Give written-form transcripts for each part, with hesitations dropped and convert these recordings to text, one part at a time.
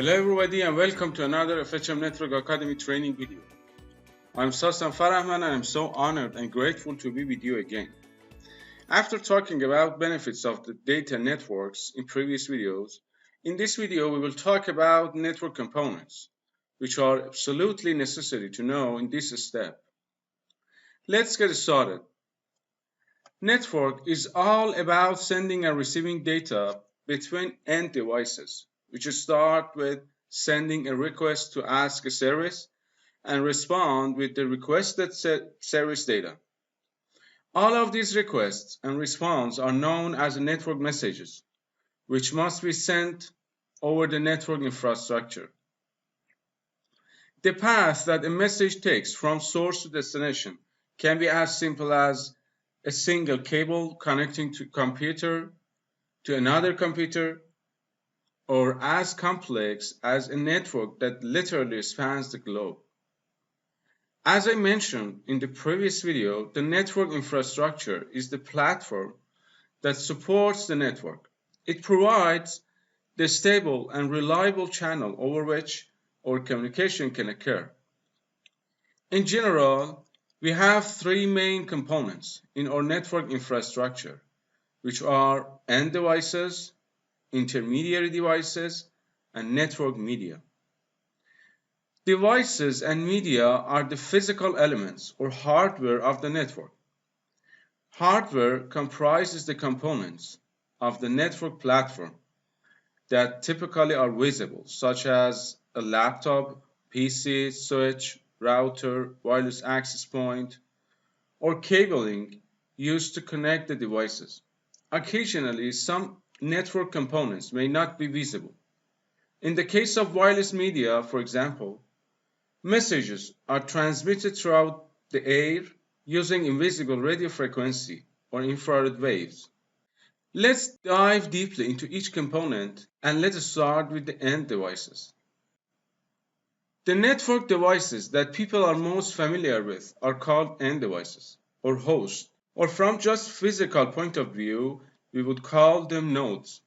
Hello everybody and welcome to another FHM Network Academy training video. I'm Sasan Farahmand and I'm so honored and grateful to be with you again. After talking about benefits of the data networks in previous videos, in this video we will talk about network components, which are absolutely necessary to know in this step. Let's get started. Network is all about sending and receiving data between end devices, which start with sending a request to ask a service and respond with the requested service data. All of these requests and response are known as network messages, which must be sent over the network infrastructure. The path that a message takes from source to destination can be as simple as a single cable connecting to computer to another computer, or as complex as a network that literally spans the globe. As I mentioned in the previous video, the network infrastructure is the platform that supports the network. It provides the stable and reliable channel over which our communication can occur. In general, we have three main components in our network infrastructure, which are end devices, intermediary devices, and network media. Devices and media are the physical elements or hardware of the network. Hardware comprises the components of the network platform that typically are visible, such as a laptop, PC, switch, router, wireless access point, or cabling used to connect the devices. Occasionally, some network components may not be visible. In the case of wireless media, for example, messages are transmitted throughout the air using invisible radio frequency or infrared waves. Let's dive deeply into each component and let's start with the end devices. The network devices that people are most familiar with are called end devices or hosts, or from just physical point of view, we would call them nodes.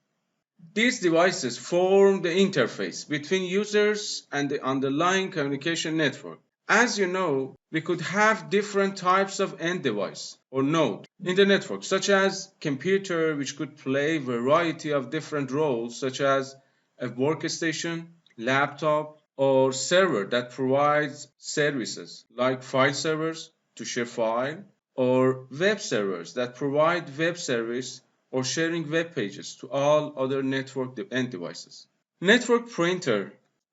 These devices form the interface between users and the underlying communication network. As you know, we could have different types of end device or node in the network, such as computer, which could play a variety of different roles, such as a workstation, laptop, or server that provides services like file servers to share file, or web servers that provide web service or sharing web pages to all other network end devices. Network printer,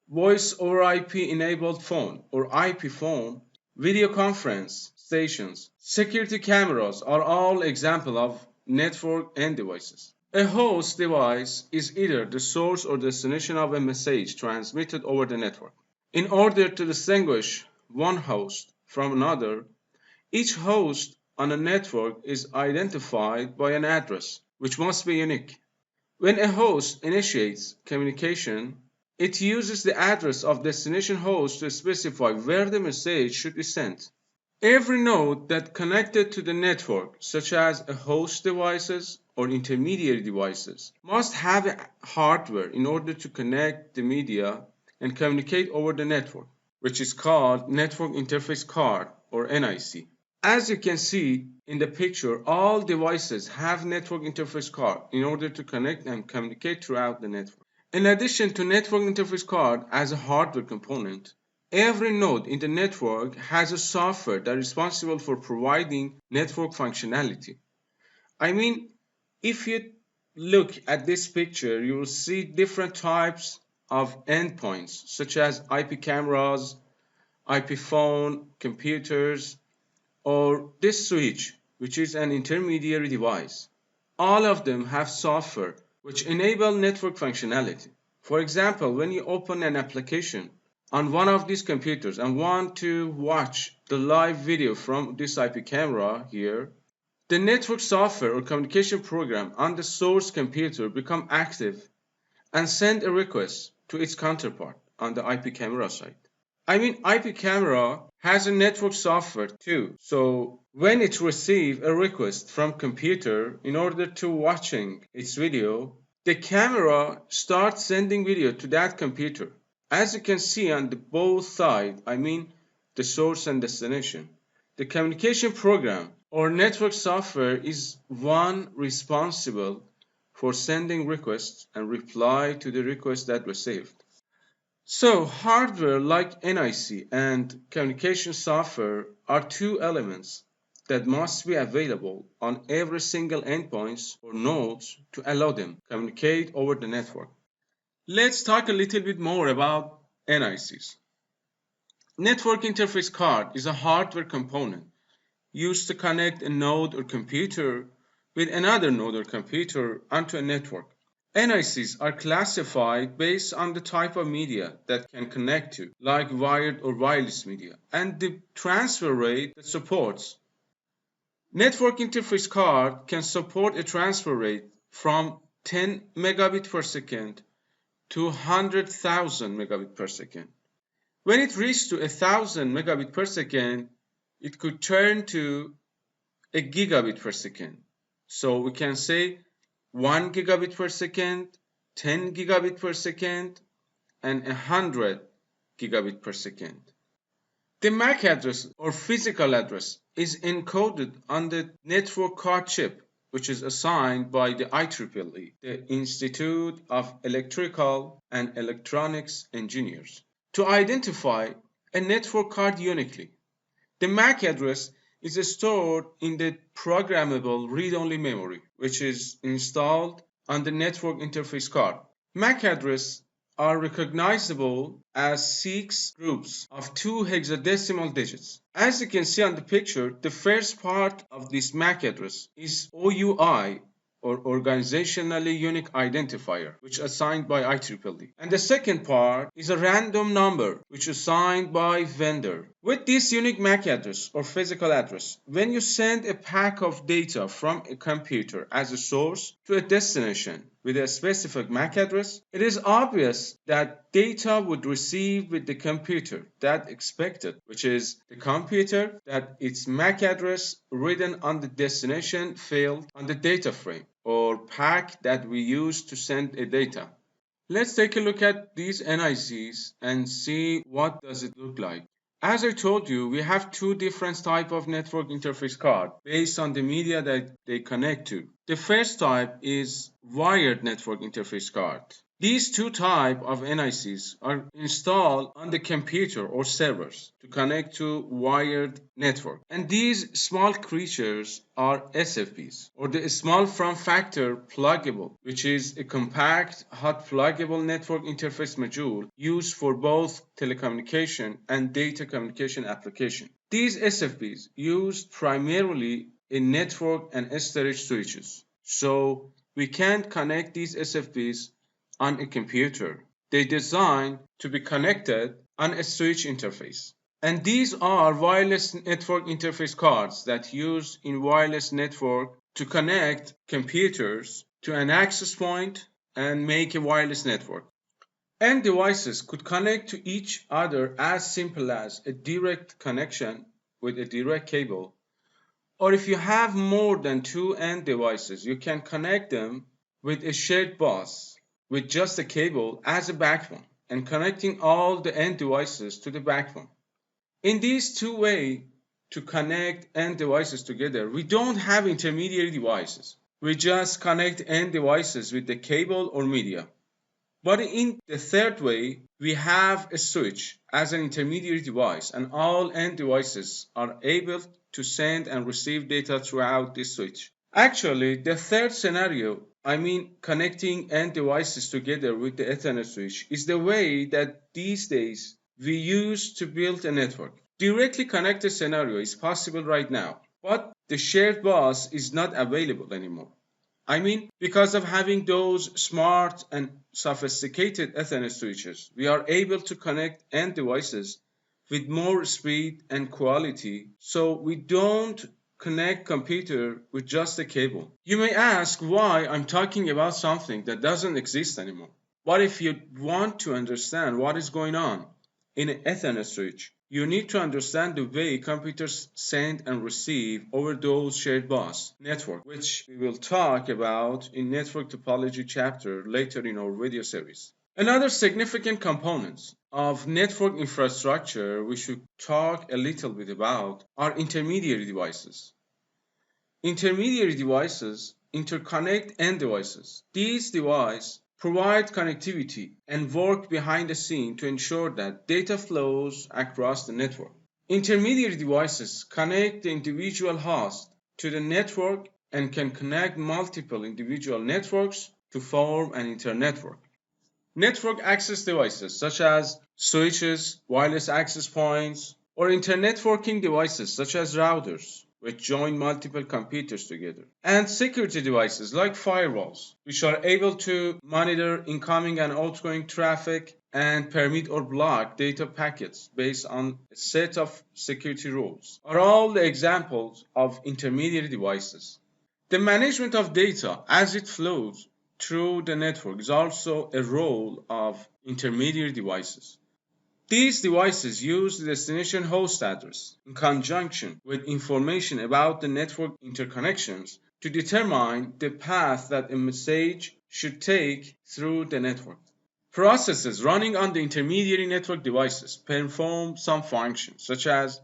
voice over IP enabled phone or IP phone, video conference stations, security cameras are all examples of network end devices. A host device is either the source or destination of a message transmitted over the network. In order to distinguish one host from another, each host on a network is identified by an address, which must be unique. When a host initiates communication, it uses the address of destination host to specify where the message should be sent. Every node that connected to the network, such as a host devices or intermediary devices, must have a hardware in order to connect the media and communicate over the network, which is called Network Interface Card or NIC. As you can see in the picture, all devices have network interface card in order to connect and communicate throughout the network. In addition to network interface card as a hardware component, every node in the network has a software that is responsible for providing network functionality. I mean, if you look at this picture, you will see different types of endpoints, such as IP cameras, IP phone, computers, or this switch, which is an intermediary device. All of them have software which enable network functionality. For example, when you open an application on one of these computers and want to watch the live video from this IP camera here, the network software or communication program on the source computer become active and send a request to its counterpart on the IP camera side. I mean, IP camera has a network software too, so when it receives a request from computer in order to watching its video, the camera starts sending video to that computer. As you can see on the both sides, I mean the source and destination, the communication program or network software is one responsible for sending requests and reply to the requests that received. So hardware like NIC and communication software are two elements that must be available on every single endpoints or nodes to allow them to communicate over the network. Let's talk a little bit more about NICs. Network interface card is a hardware component used to connect a node or computer with another node or computer onto a network. NICs are classified based on the type of media that can connect to, like wired or wireless media, and the transfer rate it supports. Network interface card can support a transfer rate from 10 megabit per second to 100,000 megabit per second. When it reaches to 1,000 megabit per second, it could turn to a gigabit per second. So we can say 1 gigabit per second, 10 gigabit per second, and 100 gigabit per second. The MAC address or physical address is encoded on the network card chip, which is assigned by the IEEE, the Institute of Electrical and Electronics Engineers, to identify a network card uniquely. The MAC address is stored in the programmable read-only memory, which is installed on the network interface card. MAC addresses are recognizable as 6 groups of 2 hexadecimal digits. As you can see on the picture, the first part of this MAC address is OUI, or Organizationally Unique Identifier, which is assigned by IEEE. And the second part is a random number, which is assigned by vendor. With this unique MAC address or physical address, when you send a pack of data from a computer as a source to a destination with a specific MAC address, it is obvious that data would receive with the computer that expected, which is the computer that its MAC address written on the destination field on the data frame or pack that we use to send a data. Let's take a look at these NICs and see what does it look like. As I told you, we have two different types of network interface card based on the media that they connect to. The first type is wired network interface card. These two types of NICs are installed on the computer or servers to connect to wired network. And these small creatures are SFPs, or the small form factor pluggable, which is a compact, hot pluggable network interface module used for both telecommunication and data communication application. These SFPs use primarily in network and storage switches. So we can't connect these SFPs on a computer. They designed to be connected on a switch interface. And these are wireless network interface cards that use in wireless network to connect computers to an access point and make a wireless network. End devices could connect to each other as simple as a direct connection with a direct cable. Or if you have more than 2 end devices, you can connect them with a shared bus with just a cable as a backbone and connecting all the end devices to the backbone. In these two ways to connect end devices together, we don't have intermediary devices. We just connect end devices with the cable or media. But in the third way, we have a switch as an intermediary device, and all end devices are able to send and receive data throughout this switch. Actually, the third scenario, connecting end devices together with the Ethernet switch, is the way that these days we use to build a network. Directly connected scenario is possible right now, but the shared bus is not available anymore. Because of having those smart and sophisticated Ethernet switches, we are able to connect end devices with more speed and quality, so we don't connect computer with just a cable. You may ask why I'm talking about something that doesn't exist anymore. But if you want to understand what is going on in an Ethernet switch, you need to understand the way computers send and receive over those shared bus network, which we will talk about in network topology chapter later in our video series. Another significant component of network infrastructure we should talk a little bit about are intermediary devices. Intermediary devices interconnect end devices. These devices provide connectivity and work behind the scene to ensure that data flows across the network. Intermediary devices connect the individual host to the network and can connect multiple individual networks to form an internetwork. Network access devices such as switches, wireless access points, or internetworking devices such as routers, which join multiple computers together, and security devices like firewalls, which are able to monitor incoming and outgoing traffic and permit or block data packets based on a set of security rules, are all the examples of intermediary devices. The management of data as it flows through the network is also a role of intermediary devices. These devices use the destination host address in conjunction with information about the network interconnections to determine the path that a message should take through the network. Processes running on the intermediary network devices perform some functions such as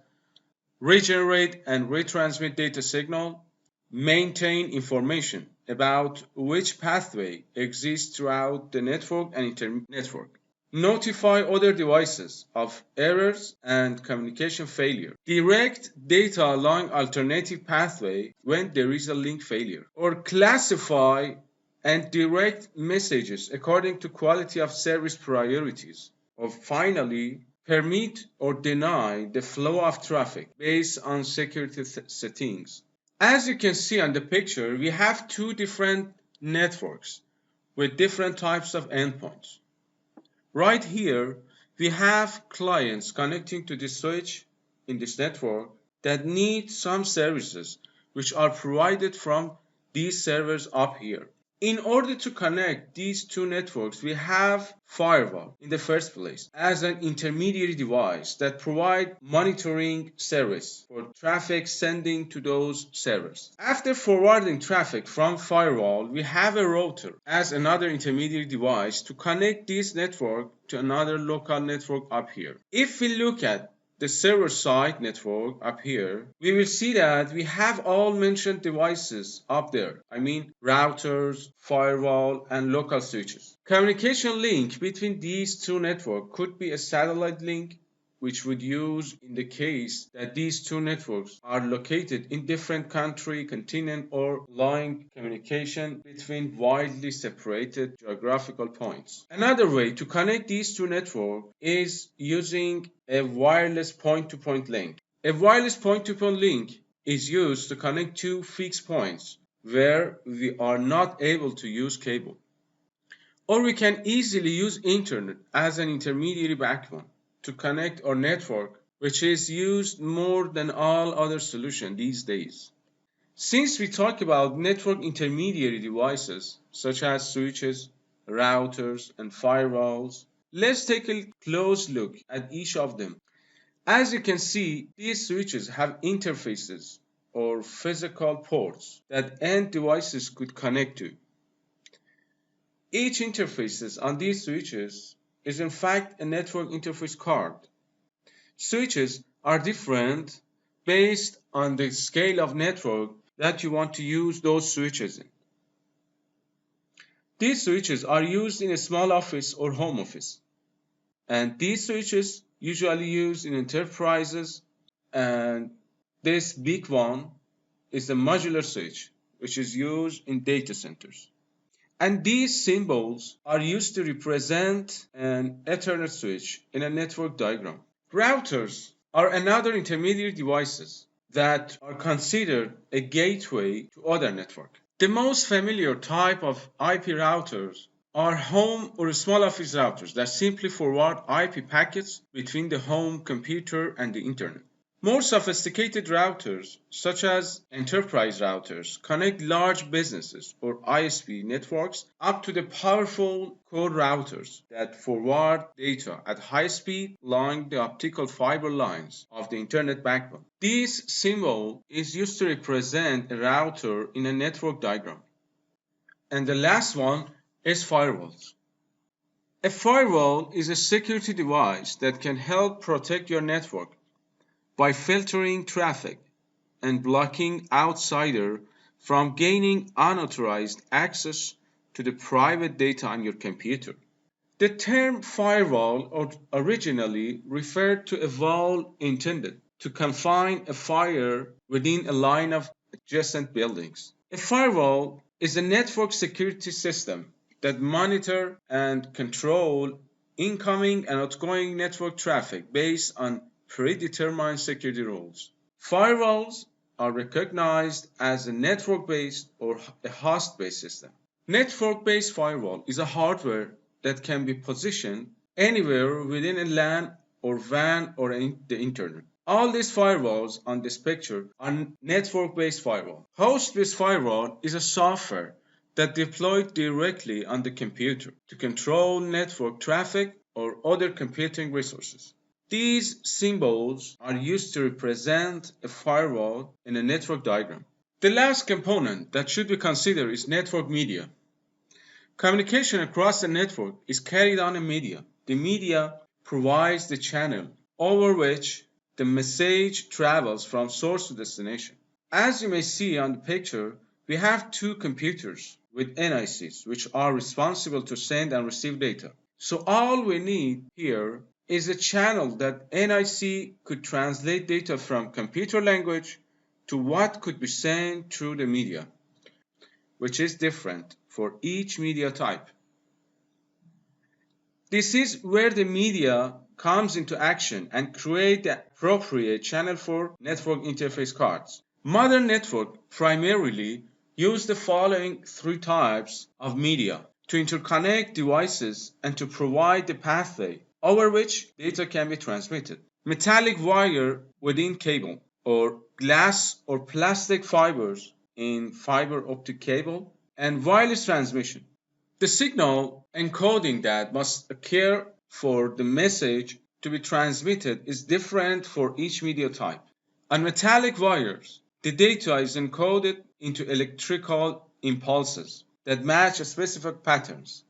regenerate and retransmit data signal, maintain information about which pathway exists throughout the network and internetwork, notify other devices of errors and communication failure, direct data along alternative pathway when there is a link failure, or classify and direct messages according to quality of service priorities, or finally, permit or deny the flow of traffic based on security settings. As you can see on the picture, we have two different networks with different types of endpoints. Right here, we have clients connecting to the switch in this network that need some services which are provided from these servers up here. In order to connect these two networks, we have Firewall in the first place as an intermediary device that provides monitoring service for traffic sending to those servers. After forwarding traffic from Firewall, we have a router as another intermediary device to connect this network to another local network up here. If we look at the server-side network up here, we will see that we have all mentioned devices up there. I mean routers, firewall, and local switches. Communication link between these two networks could be a satellite link, which would use in the case that these two networks are located in different country, continent, or line communication between widely separated geographical points. Another way to connect these two networks is using a wireless point-to-point link. A wireless point-to-point link is used to connect two fixed points where we are not able to use cable. Or we can easily use internet as an intermediary backbone to connect our network, which is used more than all other solutions these days. Since we talk about network intermediary devices such as switches, routers, and firewalls, let's take a close look at each of them. As you can see, these switches have interfaces or physical ports that end devices could connect to. Each interface on these switches is in fact a network interface card. Switches are different based on the scale of network that you want to use those switches in. These switches are used in a small office or home office, and these switches usually used in enterprises, and this big one is a modular switch which is used in data centers. And these symbols are used to represent an Ethernet switch in a network diagram. Routers are another intermediary devices that are considered a gateway to other networks. The most familiar type of IP routers are home or small office routers that simply forward IP packets between the home computer and the internet. More sophisticated routers, such as enterprise routers, connect large businesses or ISP networks up to the powerful core routers that forward data at high speed along the optical fiber lines of the Internet backbone. This symbol is used to represent a router in a network diagram. And the last one is firewalls. A firewall is a security device that can help protect your network by filtering traffic and blocking outsiders from gaining unauthorized access to the private data on your computer. The term firewall originally referred to a wall intended to confine a fire within a line of adjacent buildings. A firewall is a network security system that monitors and controls incoming and outgoing network traffic based on predetermined security rules. Firewalls are recognized as a network-based or a host-based system. Network-based firewall is a hardware that can be positioned anywhere within a LAN or WAN or the internet. All these firewalls on this picture are network-based firewall. Host-based firewall is a software that deployed directly on the computer to control network traffic or other computing resources. These symbols are used to represent a firewall in a network diagram. The last component that should be considered is network media. Communication across the network is carried on a media. The media provides the channel over which the message travels from source to destination. As you may see on the picture, we have two computers with NICs which are responsible to send and receive data. So all we need here is a channel that NIC could translate data from computer language to what could be sent through the media, which is different for each media type. This is where the media comes into action and create the appropriate channel for network interface cards. Modern networks primarily use the following three types of media to interconnect devices and to provide the pathway over which data can be transmitted. Metallic wire within cable, or glass or plastic fibers in fiber optic cable, and wireless transmission. The signal encoding that must occur for the message to be transmitted is different for each media type. On metallic wires, the data is encoded into electrical impulses that match specific patterns.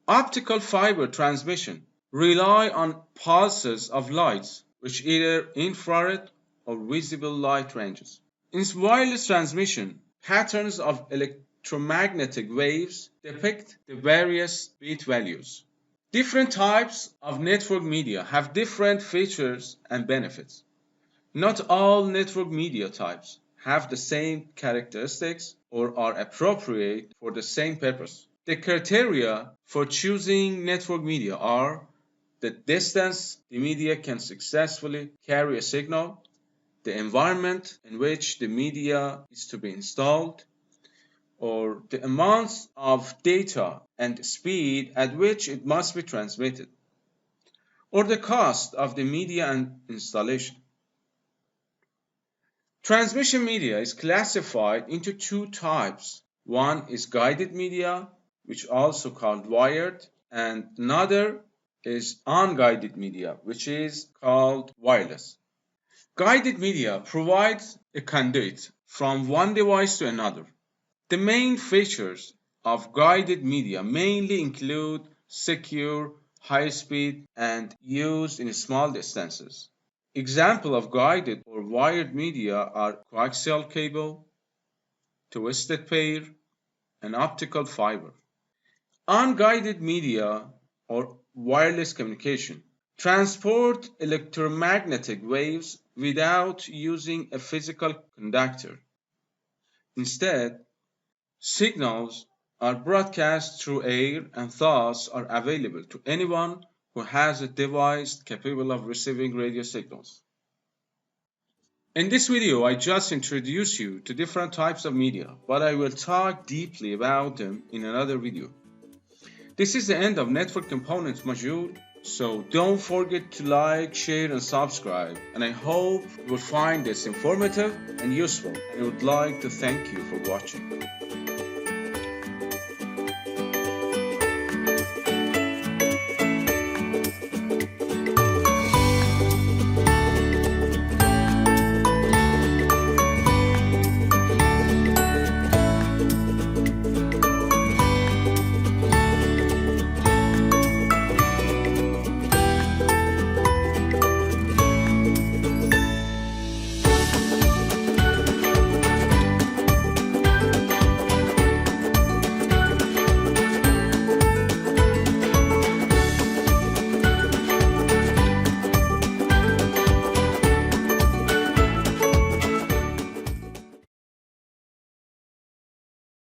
Optical fiber transmission rely on pulses of lights, which either infrared or visible light ranges. In wireless transmission, patterns of electromagnetic waves depict the various bit values. Different types of network media have different features and benefits. Not all network media types have the same characteristics or are appropriate for the same purpose. The criteria for choosing network media are the distance the media can successfully carry a signal, the environment in which the media is to be installed, or the amounts of data and speed at which it must be transmitted, or the cost of the media and installation. Transmission media is classified into two types. One is guided media, which is also called wired, and another is unguided media, which is called wireless. Guided media provides a conduit from one device to another. The main features of guided media mainly include secure, high speed, and used in small distances. Examples of guided or wired media are coaxial cable, twisted pair, and optical fiber. Unguided media or wireless communication transport electromagnetic waves without using a physical conductor. Instead, signals are broadcast through air and thus are available to anyone who has a device capable of receiving radio signals. In this video, I just introduced you to different types of media, but I will talk deeply about them in another video. This is the end of Network Components module. So don't forget to like, share, and subscribe. And I hope you will find this informative and useful. And I would like to thank you for watching.